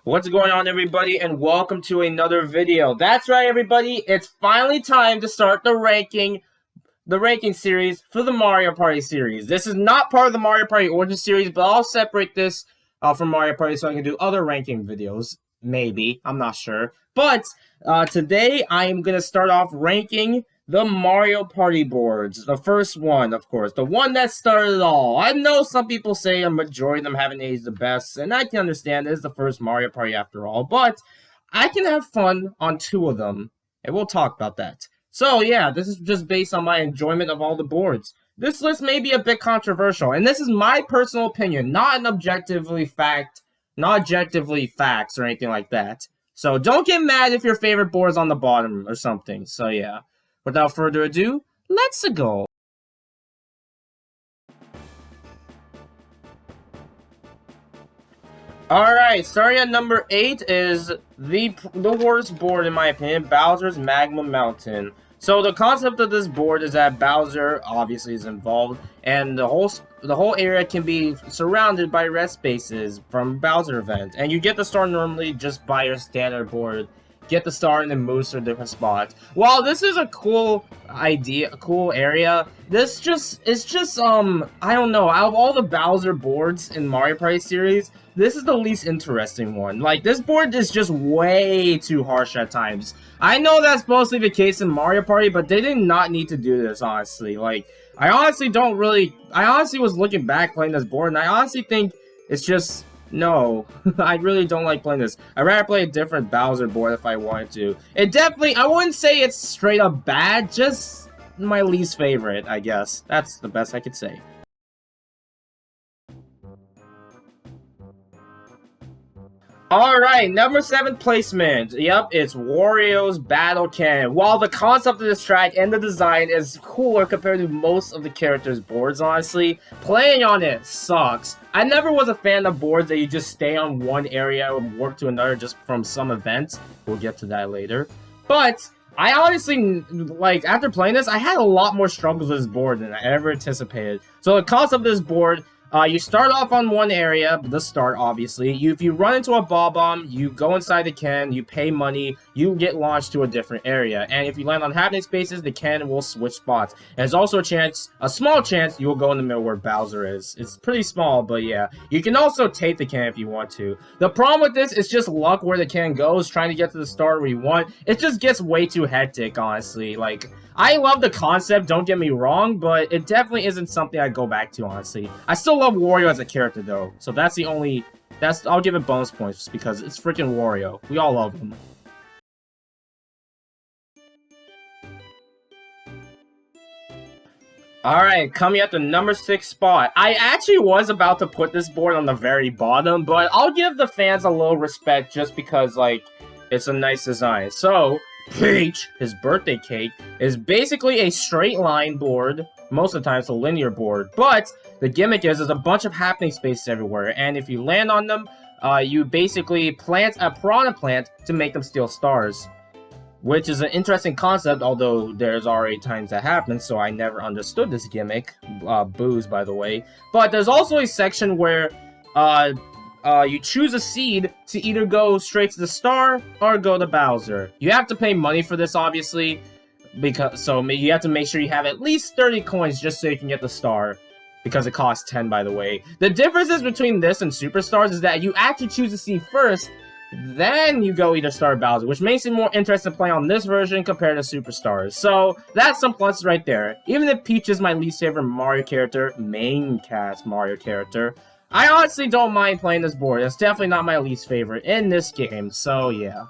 What's going on, everybody, and welcome to another video. That's right, everybody, it's finally time to start the ranking series for the Mario Party series. This is not part of the Mario Party Origin series, but I'll separate this from Mario Party so I can do other ranking videos. Maybe, I'm not sure. But today I am going to start off ranking the Mario Party boards. The first one, of course. The one that started it all. I know some people say a majority of them haven't aged the best, and I can understand this is the first Mario Party after all, but I can have fun on two of them, and we'll talk about that. So yeah, this is just based on my enjoyment of all the boards. This list may be a bit controversial, and this is my personal opinion, not objectively facts or anything like that. So don't get mad if your favorite board is on the bottom or something. So yeah, without further ado, let's go. Alright, starting at number 8 is the worst board in my opinion, Bowser's Magma Mountain. So the concept of this board is that Bowser obviously is involved, and the whole area can be surrounded by red spaces from Bowser event, and you get the star normally just by your standard board. Get the star and then moves to a different spot. While this is a cool idea, a cool area, it's just I don't know, out of all the Bowser boards in Mario Party series, this is the least interesting one. Like, this board is just way too harsh at times. I know that's mostly the case in Mario Party, but they did not need to do this, honestly. Like, I honestly was looking back playing this board, and I honestly think it's just, no, I really don't like playing this. I'd rather play a different Bowser board if I wanted to. It definitely, I wouldn't say it's straight up bad, just my least favorite, I guess. That's the best I could say. Alright, number 7 placement. Yep, it's Wario's Battle Cannon. While the concept of this track and the design is cooler compared to most of the characters' boards, honestly, playing on it sucks. I never was a fan of boards that you just stay on one area and work to another just from some event. We'll get to that later. But I honestly, like, after playing this, I had a lot more struggles with this board than I ever anticipated. So the concept of this board, you start off on one area, the start obviously. If you run into a ball bomb, you go inside the cannon, you pay money, you get launched to a different area. And if you land on happening spaces, the cannon will switch spots. And there's also a small chance you will go in the middle where Bowser is. It's pretty small, but yeah. You can also take the cannon if you want to. The problem with this is just luck where the cannon goes, trying to get to the start where you want. It just gets way too hectic, honestly. Like, I love the concept, don't get me wrong, but it definitely isn't something I'd go back to, honestly. I still love Wario as a character, though, so that's the only... I'll give it bonus points, just because it's freaking Wario. We all love him. Alright, coming at the number 6 spot. I actually was about to put this board on the very bottom, but I'll give the fans a little respect just because, like, it's a nice design. So, Peach, his birthday cake, is basically a straight line board. Most of the time it's a linear board, but the gimmick is there's a bunch of happening spaces everywhere, and if you land on them, you basically plant a piranha plant to make them steal stars. Which is an interesting concept, although there's already times that happen, so I never understood this gimmick. Booze, by the way. But there's also a section where you choose a seed to either go straight to the star or go to Bowser. You have to pay money for this, obviously, so you have to make sure you have at least 30 coins just so you can get the star, because it costs 10, by the way. The differences between this and Superstars is that you actually choose a seed first, then you go either Star or Bowser, which makes it more interesting to play on this version compared to Superstars. So that's some pluses right there. Even if Peach is my least favorite Mario character, main cast Mario character, I honestly don't mind playing this board. It's definitely not my least favorite in this game, so yeah.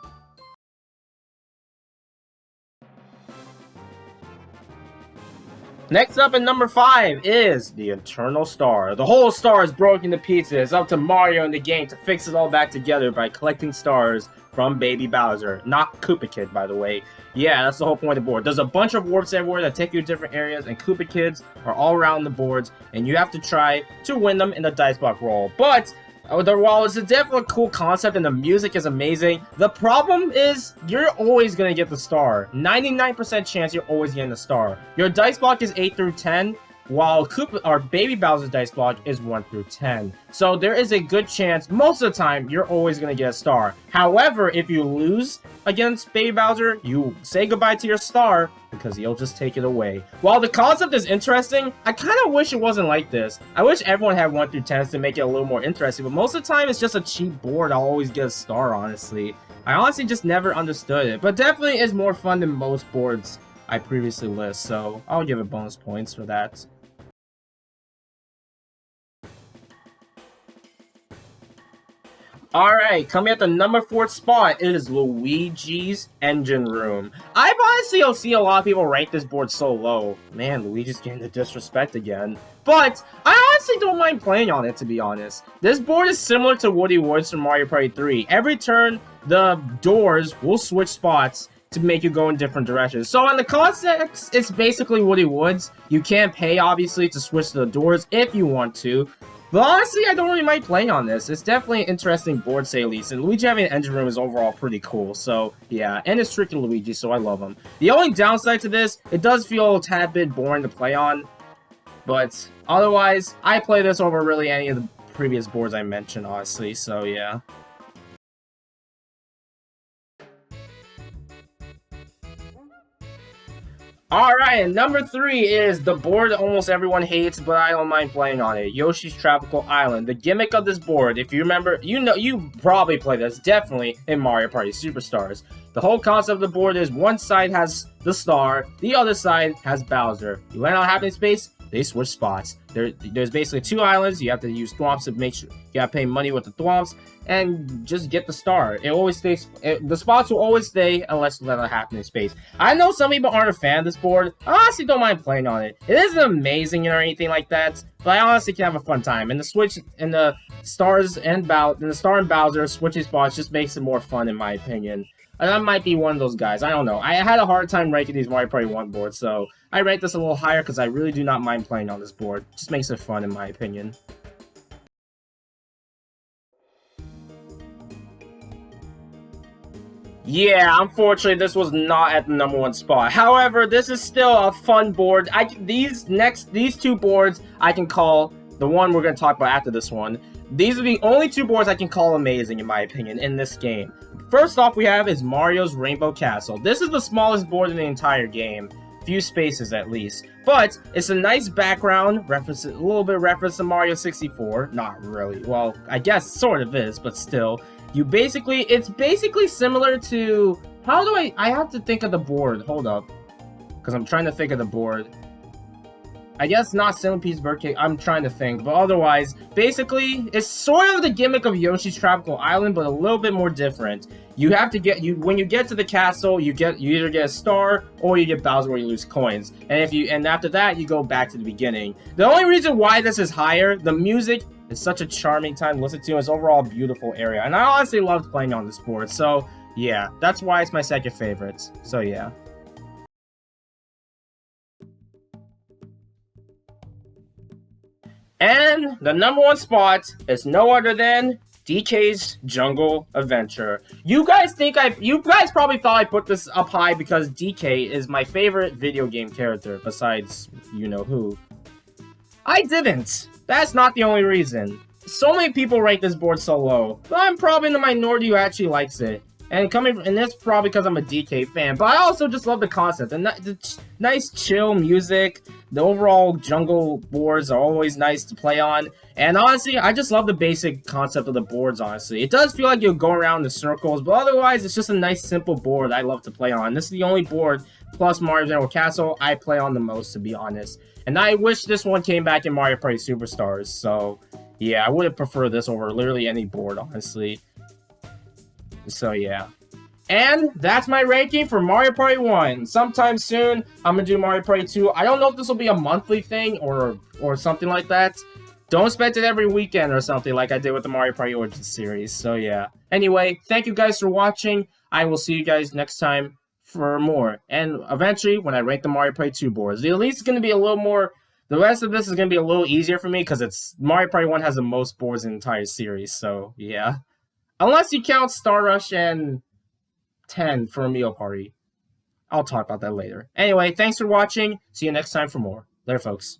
Next up at number 5 is the Eternal Star. The whole star is broken to pieces. It's up to Mario in the game to fix it all back together by collecting stars from Baby Bowser. Not Koopa Kid, by the way. Yeah, that's the whole point of the board. There's a bunch of warps everywhere that take you to different areas, and Koopa Kids are all around the boards, and you have to try to win them in the dice block roll. But while it's a definitely cool concept and the music is amazing, the problem is you're always going to get the star. 99% chance you're always getting the star. Your dice block is 8 through 10, while Koopa or Baby Bowser's dice block is 1 through 10. So there is a good chance, most of the time, you're always going to get a star. However, if you lose against Baby Bowser, you say goodbye to your star because he'll just take it away. While the concept is interesting, I kind of wish it wasn't like this. I wish everyone had 1 through 10s to make it a little more interesting, but most of the time it's just a cheap board. I'll always get a star, honestly. I honestly just never understood it, but definitely is more fun than most boards I previously list, so I'll give it bonus points for that. Alright, coming at the number 4 spot, it is Luigi's Engine Room. I've honestly seen a lot of people rank this board so low. Man, Luigi's getting the disrespect again. But I honestly don't mind playing on it, to be honest. This board is similar to Woody Woods from Mario Party 3. Every turn, the doors will switch spots to make you go in different directions. So in the context, it's basically Woody Woods. You can pay, obviously, to switch the doors if you want to. But honestly, I don't really mind playing on this. It's definitely an interesting board, say at least. And Luigi having an engine room is overall pretty cool. So, yeah. And it's tricky Luigi, so I love him. The only downside to this, it does feel a tad bit boring to play on. But otherwise, I play this over really any of the previous boards I mentioned, honestly. So, yeah. Alright, and number 3 is the board that almost everyone hates, but I don't mind playing on it. Yoshi's Tropical Island. The gimmick of this board, if you remember, you probably play this, definitely, in Mario Party Superstars. The whole concept of the board is one side has the star, the other side has Bowser. You land on Happy Space, they switch spots. There's basically 2 islands, you have to use thwomps to make sure, you gotta pay money with the thwomps, and just get the star. It always stays, the spots will always stay unless you let it happen in space. I know some people aren't a fan of this board. I honestly don't mind playing on it. It isn't amazing or anything like that, but I honestly can have a fun time. And the switch, and the stars and the star and Bowser switching spots just makes it more fun in my opinion. And I might be one of those guys. I don't know. I had a hard time ranking these Mario Party 1 boards, so I rank this a little higher because I really do not mind playing on this board. It just makes it fun in my opinion. Yeah, unfortunately, this was not at the number 1 spot. However, this is still a fun board. These 2 boards I can call the one we're going to talk about after this one. These are the only 2 boards I can call amazing, in my opinion, in this game. First off, we have is Mario's Rainbow Castle. This is the smallest board in the entire game. Few spaces, at least. But, it's a nice background, a little bit reference to Mario 64. Not really. Well, I guess sort of is, but still. It's basically similar to, I have to think of the board, hold up. Because I'm trying to think of the board. I guess not Centipede's Birdcage, I'm trying to think, but otherwise, basically, it's sort of the gimmick of Yoshi's Tropical Island, but a little bit more different. You have to when you get to the castle, you either get a star, or you get Bowser where you lose coins. And after that, you go back to the beginning. The only reason why this is higher, the music is such a charming time to listen to, it's overall a beautiful area. And I honestly loved playing on this board, so yeah, that's why it's my second favorite. So yeah. And the number 1 spot is no other than DK's Jungle Adventure. You guys probably thought I put this up high because DK is my favorite video game character besides you know who. I didn't. That's not the only reason. So many people rate this board so low, but I'm probably in the minority who actually likes it. And that's probably because I'm a DK fan, but I also just love the concept. The nice chill music, the overall jungle boards are always nice to play on. And honestly, I just love the basic concept of the boards, honestly. It does feel like you'll go around in circles, but otherwise, it's just a nice, simple board I love to play on. This is the only board, plus Mario's Rainbow Castle, I play on the most, to be honest. And I wish this one came back in Mario Party Superstars, so yeah, I would have preferred this over literally any board, honestly. So yeah. And that's my ranking for Mario Party 1. Sometime soon, I'm gonna do Mario Party 2. I don't know if this will be a monthly thing or something like that. Don't expect it every weekend or something like I did with the Mario Party Origins series. So yeah. Anyway, thank you guys for watching. I will see you guys next time for more. And eventually, when I rank the Mario Party 2 boards, at least it's gonna be a little more. The rest of this is gonna be a little easier for me because Mario Party 1 has the most boards in the entire series. So yeah. Unless you count Star Rush and 10 for Mario Party. I'll talk about that later. Anyway, thanks for watching. See you next time for more. Later, folks.